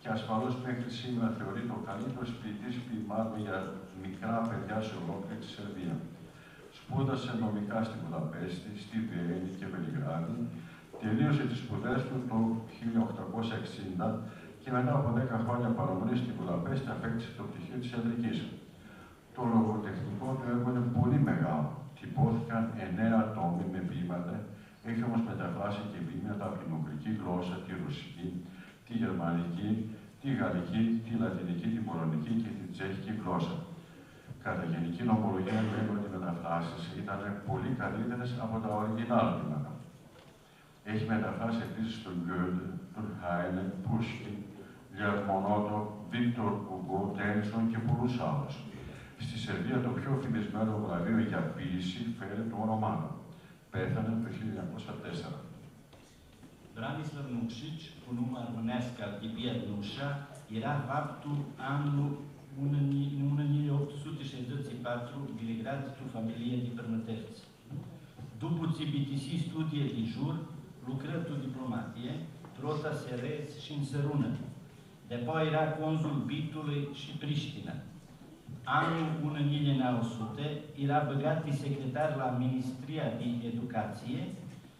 και ασφαλώς μέχρι σήμερα θεωρείται ο καλύτερος ποιητής ποιημάτων για μικρά παιδιά σε ολόκληρη τη Σερβία. Σπούδασε νομικά στη Βουδαπέστη, στη Βιέννη και Βελιγράδι, τελείωσε τις σπουδές του το 1860 και μετά από 10 χρόνια παραμονής στη Βουδαπέστη απέκτησε το πτυχίο της ιατρικής. Το λογοτεχνικό του έργο είναι πολύ μεγάλο. Τυπώθηκαν 9 τόμοι με ποίηματα, έχει όμως μεταφράσει και ποίηματα από την ουγγρική γλώσσα, τη ρωσική, τη γερμανική, τη γαλλική, τη λατινική, την πολωνική και την τσέχικη γλώσσα. Κατά γενική νομολογία λέμε ότι οι μεταφράσεις ήταν πολύ καλύτερες από τα οριγινάλ κείμενα. Έχει μεταφράσει επίσης τον Γκότε, τον Χάινε, Πούσκιν, Λερμονότο, Βίκτορ Ουγκό, Τένισον και πολλούς άλλους. Στη Σερβία το πιο φημισμένο βραβείο για ποίηση φέρει το όνομά του. Πέθανε το 1904. Branislav Nušić, po nume armeneska Alkibija Nuša, era faptul anul 1864 Belgrad tu familie di Prmătevți. După ce BTC studie de jur, lucră tu diplomatie, trota Serez și în Sărună. Depoi era consul Bitului și Priștina. Anul 1900 era băgat de secretar la Ministria de Educație.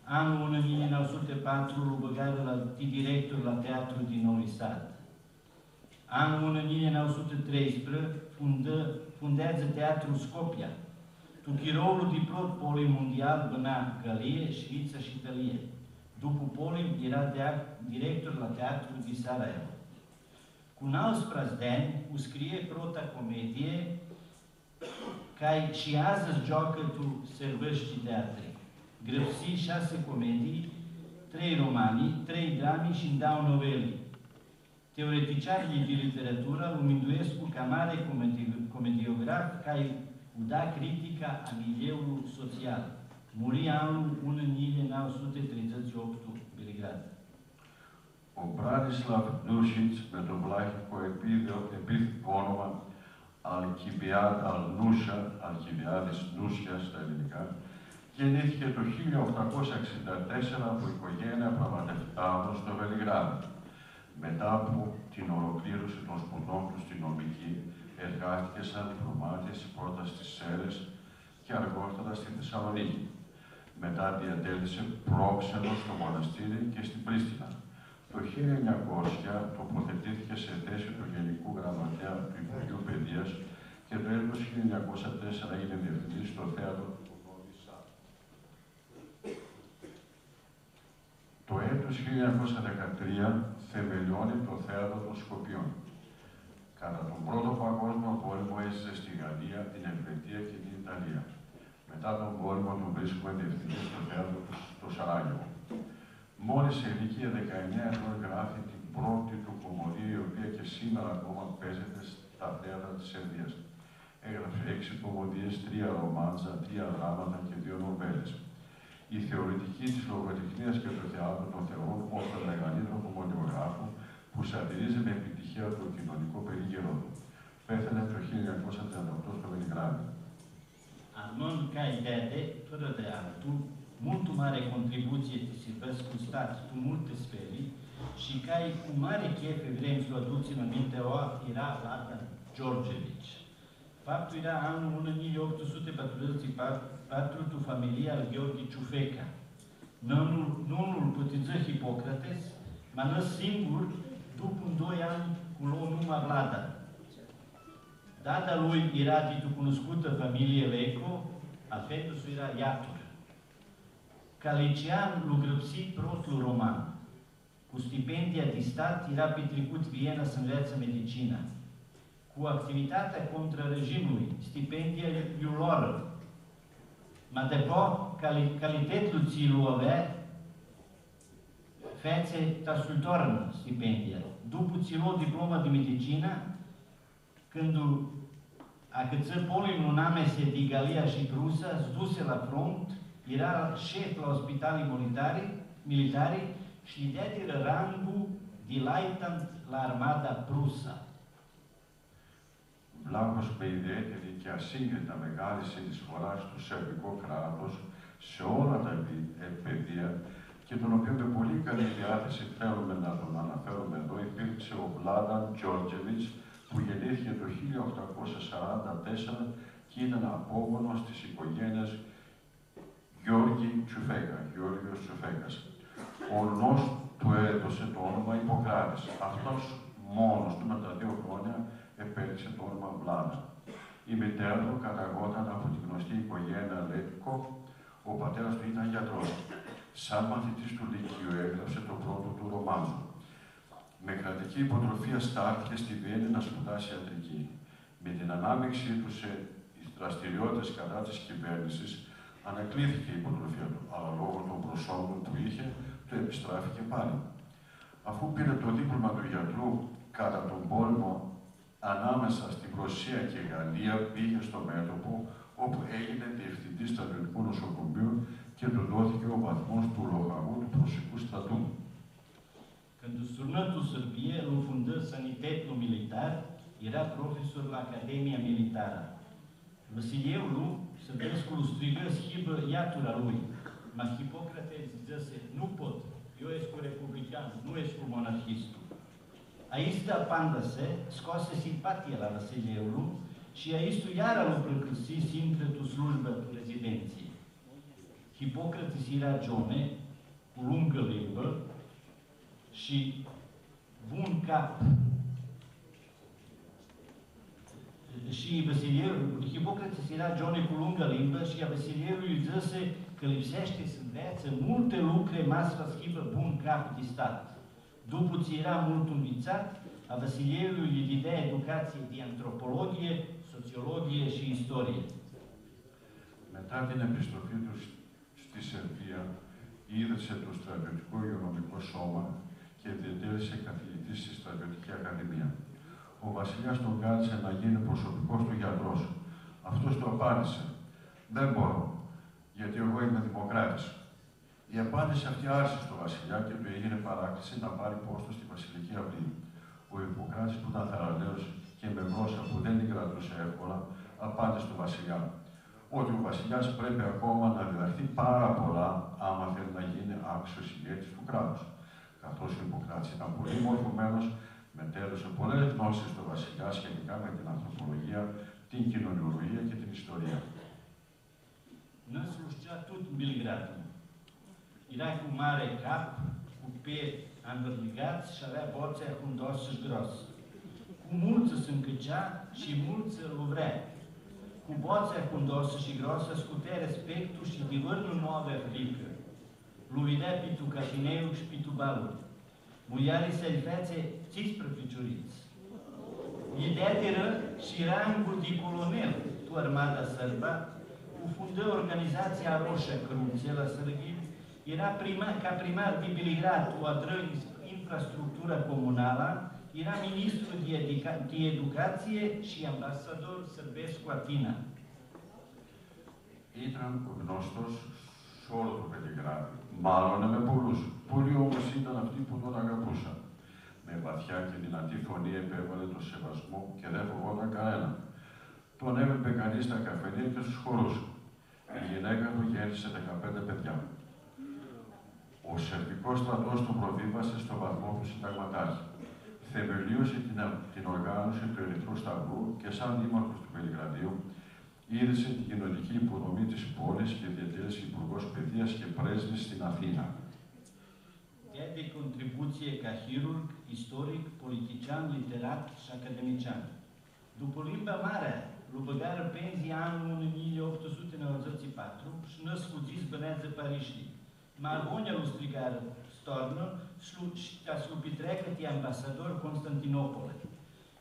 Anul 1904 îl băgară de director la Teatrul din Novi Sad. Anul 1913 fundează Teatrul Skopja. Tu chiroul de plot polimondial băna Galie, Șvița și Italie. După polim era director la Teatrul de Sarajevo. Cu un alt sprazden, u scrie prota comedie, care și azi joacă tu servești teatri. Grăpsi 6 comedii, 3 romani, 3 drami și 2 noveli. Teoreticiarii de literatură îl minduiesc ca mare comediograf care da critica a milieului social. Muri anul 1938 Belgrad. Ο Μπράνισλαβ Νούσιτς, με το βλάχικο επίθετο όνομα Αλκιβιάδης Νούσια στα ελληνικά, γεννήθηκε το 1864 από οικογένεια πραγματευτάδων στο Βελιγράδι. Μετά από την ολοκλήρωση των σπουδών του στη νομική, εργάστηκε σαν διπλωμάτης πρώτα στις Σέρρες και αργότερα στη Θεσσαλονίκη. Μετά διατέλεσε πρόξενο στο μοναστήρι και στην Πρίστινα. Το 1900 τοποθετήθηκε σε θέση του Γενικού Γραμματέα του Υπουργείου Παιδείας και το έτος 1904 έγινε διευθυντής στο θέατρο του Νόβι Σαντ. Το έτος 1913 θεμελιώνει το θέατρο των Σκοπιών. Κατά τον Πρώτο Παγκόσμιο Πόλεμο έζησε στη Γαλλία, την Ελβετία και την Ιταλία. Μετά τον πόλεμο τον βρίσκουμε διευθυντή στο θέατρο στο Σαράγεβο. Μόλις σε ηλικία 19 ετών γράφει την πρώτη του κομμωδία, η οποία και σήμερα ακόμα παίζεται στα θέατρα της Σερβίας. Έγραψε 6 κομμωδίες, 3 ρομάντζα, 3 δράματα και 2 νοβέλες. Οι θεωρητικοί της λογοτεχνίας και του θεάτρου τον θεωρούν ως τον μεγαλύτερο κομμωδιογράφο που σατυρίζει με επιτυχία το κοινωνικό περίγυρο του. Πέθανε το 1938 στο Βελιγράδι. Armand Caidede, fără de altul, mult mare contribuție tisipesc cu stat, cu multe sperii, și care cu mare chef vrem să o aducem în minte o era Vlada Georgevici. Faptul era anul 1844 tu familia al Gheorghe Ciufeca. Nonul pătiță Hipocrates, m-a năs singur după 2 ani cu numai Vlada. Data lui era de cunoscută familie Leco, a fetusului era Iatur. Ca licean lucrăpsit prostul roman. Cu stipendia de stat era petrecut Viena să învețe medicina. Cu activitatea contra regimului, stipendia lui loră. Ma după calitetul ți-l avea, fețe tasultornă stipendia. După ți-l diploma de medicină, când a căță polimul namese de Galia și Prusa, zduse la front, era șef la ospitalii militari și îi dea rangul de lieutenant la armada Prusa. Βλάχος με ιδιαίτερη και ασύγκριτα μεγάλη συνεισφορά στο σερβικό κράτος σε όλα τα πεδία και τον οποίο με πολύ καλή διάθεση θέλουμε να τον αναφέρουμε εδώ, υπήρξε ο Βλάνταν Τζόρτζεβιτς, που γεννήθηκε το 1844 και είναι ένα απόγονος της οικογένειας Γιώργιος Τσουφέκας. Ο νους του έδωσε το όνομα Ιπποκράτης. Αυτός μόνος του με τα 2 χρόνια επέλεξε το όνομα Βλάνα. Η μητέρα του καταγόταν από τη γνωστή οικογένεια Λέτικο. Ο πατέρας του ήταν γιατρός. Σαν μαθητής του Λυκείου έγραψε το πρώτο του ρομάνζο. Με κρατική υποτροφία στάθηκε στη Βιέννη να σπουδάσει ιατρική. Με την ανάμειξή του σε δραστηριότητες κατά της κυβέρνησης, ανακλήθηκε η υποτροφία του, αλλά λόγω των προσόντων που είχε, του επιστράφηκε πάλι. Αφού πήρε το δίπλωμα του γιατρού κατά τον πόλεμο ανάμεσα στην Ρωσία και Γαλλία, πήγε στο μέτωπο, όπου έγινε διευθυντής στρατιωτικού νοσοκομείου και του δόθηκε ο βαθμός του λοχαγού του προσικού στρατού. Când surnătul Sârbie îl fundă sanitetul militar, era profesor la Academia Militară. Vasilievul Sârbescul strigă schibă iatura lui, mas Hipocrate zise, nu pot, eu ești republican, nu ești monarhistul. Aici da pandase, scoase simpatia la Vasilievul și aici iară îl prăcăsi simple tu slujbă tu rezidenții. Hipocrates era gione, cu lungă limbă, și bun cap. Și Hipocrates era gione cu lungă limbă și a Vasilierului zise că lipsește să învețe multe lucruri, mas la schivă bun cap de stat. După ce era mult învățat, a Vasilierului îi dădea educație de antropologie, sociologie și istorie. Μετά την επιστροφή του στη Σερβία, ίδρυσε το στρατιωτικό υγειονομικό σώμα και διετέλεσε καθηγητής στη στρατιωτική ακαδημία. Ο βασιλιάς τον κάλεσε να γίνει προσωπικός του γιατρός. Αυτός του απάντησε, δεν μπορώ, γιατί εγώ είμαι δημοκράτης. Η απάντηση αυτή άρεσε στο βασιλιά και του έγινε παράκληση να πάρει πόστο στη βασιλική αυλή. Ο Ιπποκράτης, που ήταν θαραλέος και με γλώσσα που δεν την κρατούσε εύκολα, απάντησε στον βασιλιά ότι ο βασιλιάς πρέπει ακόμα να διδαχθεί πάρα πολλά άμα θέλει να γίνει άξιος ηγέτης του κράτους. Καθώς ο Ιπποκράτης ήταν πολύ μορφωμένος, μετέδωσε πολλές γνώσεις στο βασιλιά σχετικά με την ανθρωπολογία, την κοινωνιολογία και την ιστορία. Nu slușcea tot Belgradul. Era cu mare cap, cu piept învârligați și avea boțea hundoasă și grosă. Cu mulță se încăcea și mulță îl vrea. Cu boțea hundoasă și grosă scutea respectul și divărnul nu avea frică. Lui vedea pitu cașineu și pitu balul. Muiarii să-i fețe 15 ficiuriți. Ideateră și rangul de colonel tu armada sărba, cu fundă organizația Roșă Cruțe la Sărbii, era ca primar de Belgrad cu adră infrastructura comunală, era ministru de educație și ambasador sărbesc cu Atina. Ήταν γνώστος σε όλο το Πελιγράδι. Μάλλον με πολλούς. Πολλοί όμως ήταν αυτοί που τον αγαπούσαν. Με βαθιά και δυνατή φωνή επέβαλε τον σεβασμό και δεν φοβόταν κανένα. Τον έβλεπε κανείς στα καφενεία και στους χορούς. Η γυναίκα του γέννησε 15 παιδιά. Ο σερβικός στρατός τον προβίβασε στο βαθμό του συνταγματάρχη. Θεμελίωσε την οργάνωση του Ερυθρού Σταυρού και σαν δήμαρχος του Βελιγραδίου ίδρυσε την κοινωνική υποδομή της πόλης και διατέλεσε υπουργός παιδείας και πρέσβης στην Αθήνα. De contribuție ca chirurg, istoric, politician, literat și academician. După limba mare, lui băgară pensia anul 1894 și nu sfugiți bănează Parișii. Margonia lui strigară stornă și ca slupitrecă de ambasador Constantinopole.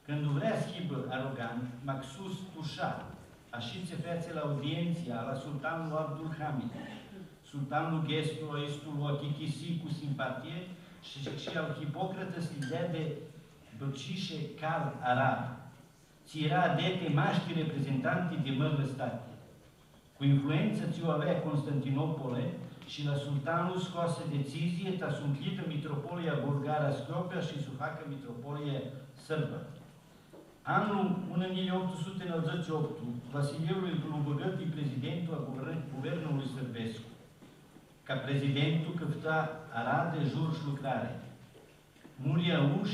Când vrea schibă arogant, Maxus tușa, așițe fețe la audienția la sultanul Abdul Hamid. Sultanul Ghestu, Aistul o achichisi cu simpatie și al Hipocrates idea de băcișe cal arab. Ți era adete maști reprezentanti de mărle state. Cu influență ți-o avea Constantinopole și la sultanul scoase decizie ta suntlită mitropolia bulgară Scopia și suhacă mitropolia sârbă. Anul 1898, Vasilievul îl băgă pe prezidentul a guvernului sârbesc. Ca prezidentul căpta Arad de jur și lucrare. Muria uș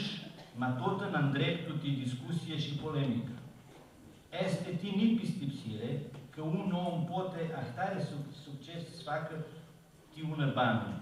ma tot în dreptul de discuție și polemică. Este tinit pistipsire că un om poate ahtare succes să facă de una bană.